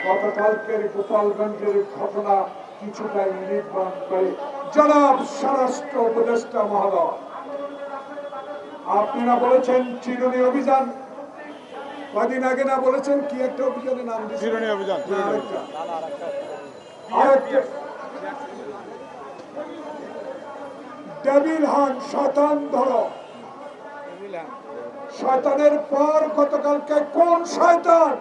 গতকালকের গোপালগঞ্জের ঘটনা কিছুটা ইঙ্গিত বহন করে। জনাব স্বরাষ্ট্র উপদেষ্টা মহোদয়, আপনারা বলেছেন চিরুনি অভিযান, কদিন আগে না বলেছেন কি একটা অভিযানের নাম দিয়েছেন? চিরুনি অভিযান। আরেকটা ডেভিল হান্ট, শয়তান ধরো। শয়তানের পর গতকালকে কোন শয়তান,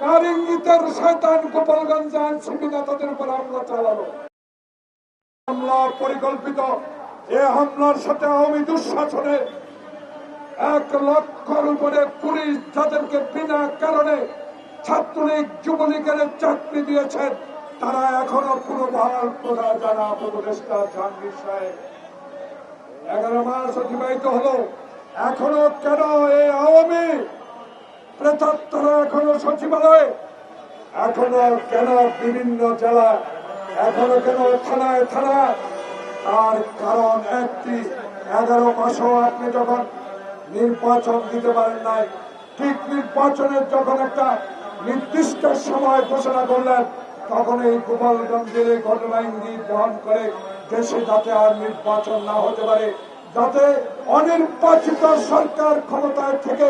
কার ইঙ্গিতের শয়তান গোপালগঞ্জ আইনশৃঙ্খলা নেতাদের উপর হামলা চালালো? হামলা পরিকল্পিত। এ হামলার সাথে আওয়ামী দুঃশাসনে 1 লক্ষর উপরে পুলিশ যাদেরকে বিনা কারণে ছাত্রলীগ যুবলীগের চাকরি দিয়েছেন তারা এখনো পুনর্বহাল প্রধান জনাব উপদেষ্টা জাহাঙ্গীর সাহেব 11 মাস অতিবাহিত হলো, এখনো কেন এই আওয়ামী প্রেতাত্মারা এখনো সচিবালয়ে, এখনো কেন বিভিন্ন জেলা, এখনো কেন থানায় থানায়? তার কারণ একটি, 11 মাসও আপনি যখন নির্বাচন দিতে পারেন নাই, ঠিক নির্বাচনের যখন একটা নির্দিষ্ট সময় ঘোষণা করলেন তখন এই গোপালগঞ্জের এই ঘটনা ইঙ্গিত বহন করে দেশে যাতে আর নির্বাচন না হতে পারে, যাতে অনির্বাচিত সরকার ক্ষমতায় থেকে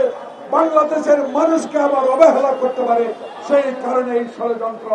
বাংলাদেশের মানুষকে আবার অবহেলা করতে পারে, সেই কারণে এই ষড়যন্ত্র।